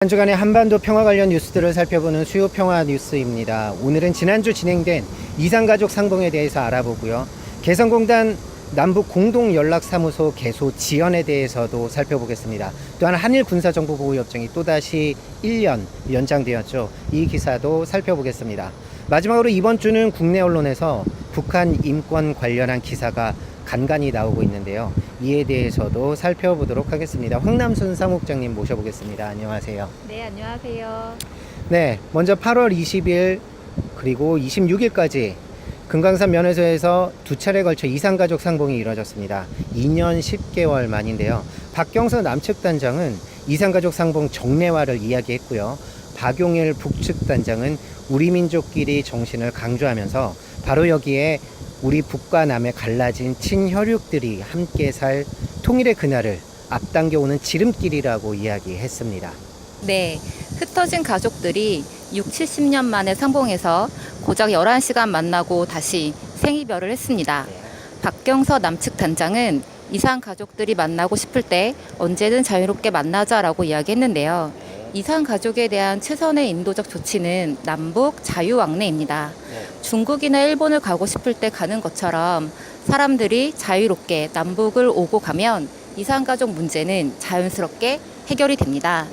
한 주간의 한반도 평화 관련 뉴스들을 살펴보는 수요 평화 뉴스입니다. 오늘은 지난주 진행된 이산가족 상봉에 대해서 알아보고요. 개성공단 남북 공동연락사무소 개소 지연에 대해서도 살펴보겠습니다. 또한 한일 군사정보보호협정이 또다시 1년 연장되었죠. 이 기사도 살펴보겠습니다. 마지막으로 이번 주는 국내 언론에서 북한 인권 관련한 기사가 간간히 나오고 있는데요. 이에 대해서도 살펴보도록 하겠습니다. 황남순 사무국장님 모셔보겠습니다. 안녕하세요. 네, 안녕하세요. 네, 먼저 8월 20일 그리고 26일까지 금강산 면회소에서 두 차례 걸쳐 이산가족 상봉이 이뤄졌습니다. 2년 10개월 만인데요. 박경서 남측 단장은 이산가족 상봉 정례화를 이야기했고요. 박용일 북측 단장은 우리 민족끼리 정신을 강조하면서 바로 여기에 우리 북과 남의 갈라진 친혈육들이 함께 살 통일의 그날을 앞당겨오는 지름길이라고 이야기했습니다. 네, 흩어진 가족들이 6, 70년 만에 상봉해서 고작 11시간 만나고 다시 생이별을 했습니다. 박경서 남측 단장은 이산 가족들이 만나고 싶을 때 언제든 자유롭게 만나자라고 이야기했는데요. 이산 가족에 대한 최선의 인도적 조치는 남북 자유왕래입니다. 중국이나 일본을 가고 싶을 때 가는 것처럼 사람들이 자유롭게 남북을 오고 가면 이산가족 문제는 자연스럽게 해결이 됩니다.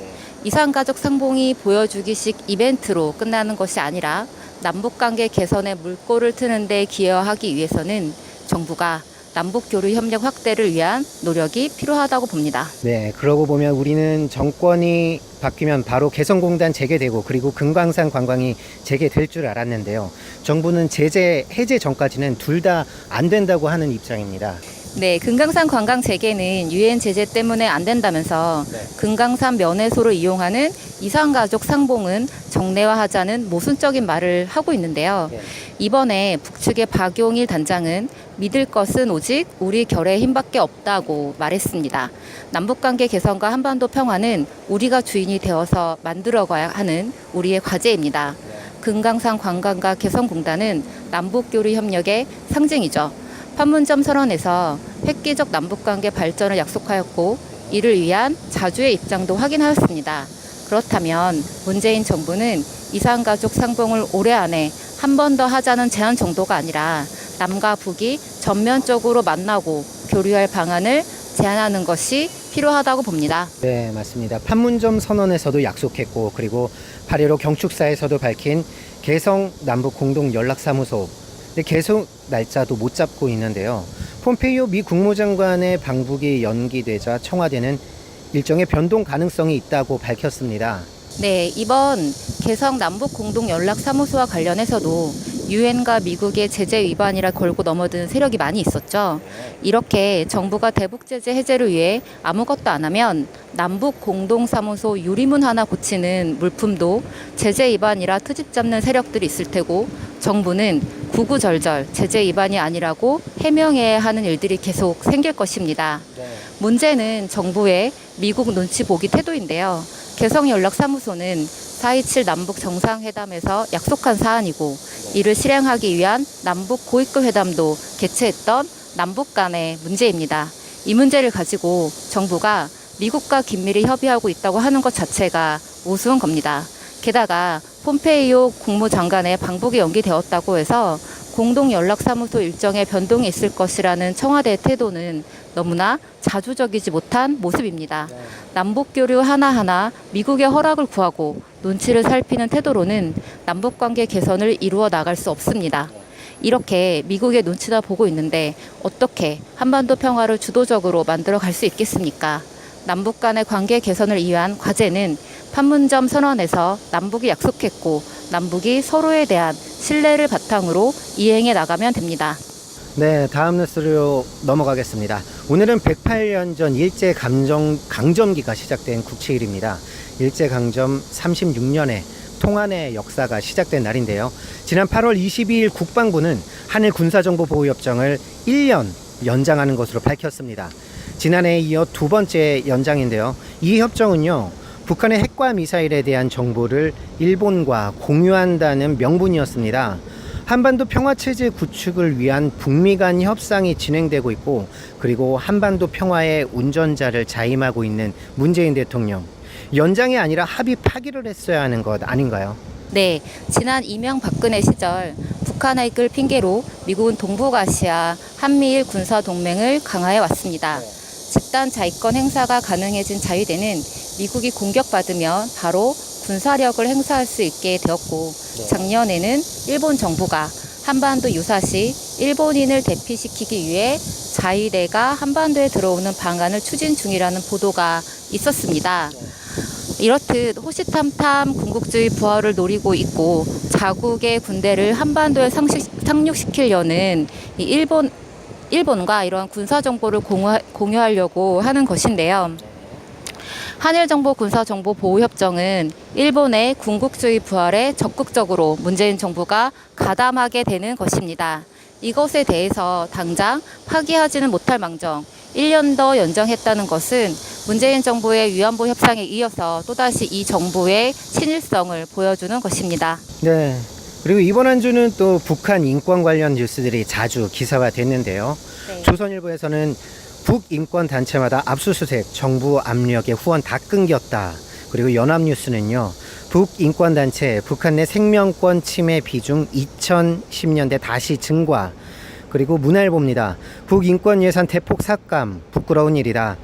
이산가족 상봉이 보여주기식 이벤트로 끝나는 것이 아니라 남북관계 개선에 물꼬를 트는 데 기여하기 위해서는 정부가 남북교류 협력 확대를 위한 노력이 필요하다고 봅니다. 네, 그러고 보면 우리는 정권이 바뀌면 바로 개성공단 재개되고 그리고 금강산 관광이 재개될 줄 알았는데요. 정부는 제재 해제 전까지는 둘 다 안 된다고 하는 입장입니다. 네, 금강산 관광 재개는 유엔 제재 때문에 안 된다면서 금강산 면회소를 이용하는 이산가족 상봉은 정례화하자는 모순적인 말을 하고 있는데요. 이번에 북측의 박용일 단장은 믿을 것은 오직 우리 결의 힘밖에 없다고 말했습니다. 남북관계 개선과 한반도 평화는 우리가 주인이 되어서 만들어가야 하는 우리의 과제입니다. 금강산 관광과 개성공단은 남북교류 협력의 상징이죠. 판문점 선언에서 획기적 남북관계 발전을 약속하였고 이를 위한 자주의 입장도 확인하였습니다. 그렇다면 문재인 정부는 이산가족 상봉을 올해 안에 한 번 더 하자는 제안 정도가 아니라 남과 북이 전면적으로 만나고 교류할 방안을 제안하는 것이 필요하다고 봅니다. 네, 맞습니다. 판문점 선언에서도 약속했고 그리고 8.15 경축사에서도 밝힌 개성 남북 공동연락사무소 개소 날짜도 못 잡고 있는데요. 폼페이오 미 국무장관의 방북이 연기되자 청와대는 일정의 변동 가능성이 있다고 밝혔습니다. 네, 이번 개성 남북 공동연락사무소와 관련해서도 유엔과 미국의 제재 위반이라 걸고 넘어든 세력이 많이 있었죠. 이렇게 정부가 대북 제재 해제를 위해 아무것도 안 하면 남북 공동사무소 유리문 하나 고치는 물품도 제재 위반이라 트집 잡는 세력들이 있을 테고 정부는 구구절절 제재 위반이 아니라고 해명해야 하는 일들이 계속 생길 것입니다. 문제는 정부의 미국 눈치 보기 태도인데요. 개성연락사무소는 4.27 남북 정상회담에서 약속한 사안이고 이를 실행하기 위한 남북 고위급 회담도 개최했던 남북 간의 문제입니다. 이 문제를 가지고 정부가 미국과 긴밀히 협의하고 있다고 하는 것 자체가 우스운 겁니다. 게다가 폼페이오 국무장관의 방북이 연기되었다고 해서 공동연락사무소 일정에 변동이 있을 것이라는 청와대의 태도는 너무나 자주적이지 못한 모습입니다. 남북교류 하나하나 미국의 허락을 구하고 눈치를 살피는 태도로는 남북관계 개선을 이루어 나갈 수 없습니다. 이렇게 미국의 눈치나 보고 있는데 어떻게 한반도 평화를 주도적으로 만들어 갈 수 있겠습니까? 남북 간의 관계 개선을 위한 과제는 판문점 선언에서 남북이 약속했고 남북이 서로에 대한 신뢰를 바탕으로 이행해 나가면 됩니다. 네, 다음 뉴스로 넘어가겠습니다. 오늘은 108년 전 일제강점기가 시작된 국치일입니다. 일제강점 36년의 통한의 역사가 시작된 날인데요. 지난 8월 22일 국방부는 한일 군사정보보호협정을 1년 연장하는 것으로 밝혔습니다. 지난해에 이어 두 번째 연장인데요. 이 협정은요, 북한의 핵과 미사일에 대한 정보를 일본과 공유한다는 명분이었습니다. 한반도 평화체제 구축을 위한 북미 간 협상이 진행되고 있고 그리고 한반도 평화의 운전자를 자임하고 있는 문재인 대통령 연장이 아니라 합의 파기를 했어야 하는 것 아닌가요? 네, 지난 이명박근혜 시절 북한을 이끌 핑계로 미국은 동북아시아 한미일 군사 동맹을 강화해 왔습니다. 집단 자위권 행사가 가능해진 자위대는 미국이 공격받으면 바로 군사력을 행사할 수 있게 되었고, 작년에는 일본 정부가 한반도 유사시 일본인을 대피시키기 위해 자위대가 한반도에 들어오는 방안을 추진 중이라는 보도가 있었습니다. 이렇듯 호시탐탐 군국주의 부활을 노리고 있고 자국의 군대를 한반도에 상륙시키려는 이 일본과 이러한 군사 정보를 공유하려고 하는 것인데요. 한일정보군사정보보호협정은 일본의 군국주의 부활에 적극적으로 문재인 정부가 가담하게 되는 것입니다. 이것에 대해서 당장 파기하지는 못할 망정 1년 더 연장했다는 것은 문재인 정부의 위안부 협상에 이어서 또다시 이 정부의 친일성을 보여주는 것입니다. 네. 그리고 이번 한 주는 또 북한 인권 관련 뉴스들이 자주 기사가 됐는데요. 네. 조선일보에서는 북인권단체마다 압수수색, 정부 압력에 후원 다 끊겼다. 그리고 연합뉴스는요. 북인권단체, 북한 내 생명권 침해 비중 2010년대 다시 증가. 그리고 문화일보입니다. 북인권 예산 대폭 삭감, 부끄러운 일이다.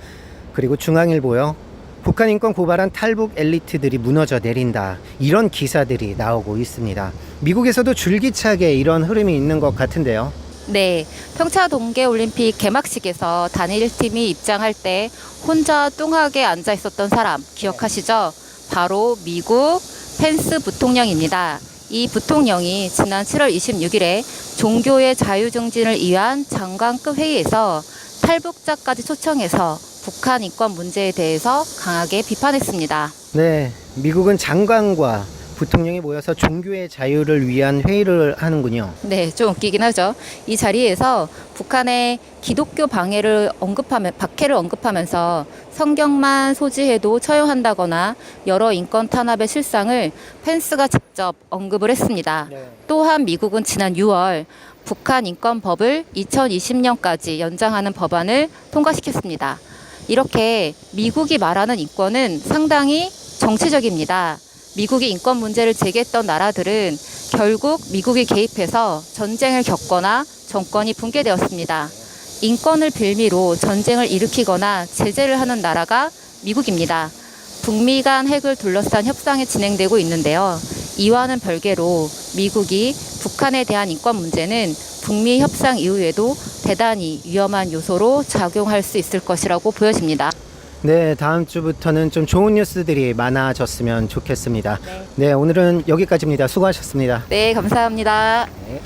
그리고 중앙일보요. 북한 인권 고발한 탈북 엘리트들이 무너져 내린다. 이런 기사들이 나오고 있습니다. 미국에서도 줄기차게 이런 흐름이 있는 것 같은데요. 네, 평창 동계올림픽 개막식에서 단일팀이 입장할 때 혼자 뚱하게 앉아 있었던 사람 기억하시죠? 바로 미국 펜스 부통령입니다. 이 부통령이 지난 7월 26일에 종교의 자유 증진을 위한 장관급 회의에서 탈북자까지 초청해서 북한 인권 문제에 대해서 강하게 비판했습니다. 네, 미국은 장관과 부통령이 모여서 종교의 자유를 위한 회의를 하는군요. 네, 좀 웃기긴 하죠. 이 자리에서 북한의 기독교 박해를 언급하면서 성경만 소지해도 처형한다거나 여러 인권 탄압의 실상을 펜스가 직접 언급을 했습니다. 또한 미국은 지난 6월 북한 인권법을 2020년까지 연장하는 법안을 통과시켰습니다. 이렇게 미국이 말하는 인권은 상당히 정치적입니다. 미국이 인권 문제를 제기했던 나라들은 결국 미국이 개입해서 전쟁을 겪거나 정권이 붕괴되었습니다. 인권을 빌미로 전쟁을 일으키거나 제재를 하는 나라가 미국입니다. 북미 간 핵을 둘러싼 협상이 진행되고 있는데요. 이와는 별개로 미국이 북한에 대한 인권 문제는 북미 협상 이후에도 대단히 위험한 요소로 작용할 수 있을 것이라고 보여집니다. 네, 다음 주부터는 좀 좋은 뉴스들이 많아졌으면 좋겠습니다. 네, 오늘은 여기까지입니다. 수고하셨습니다. 네, 감사합니다. 네.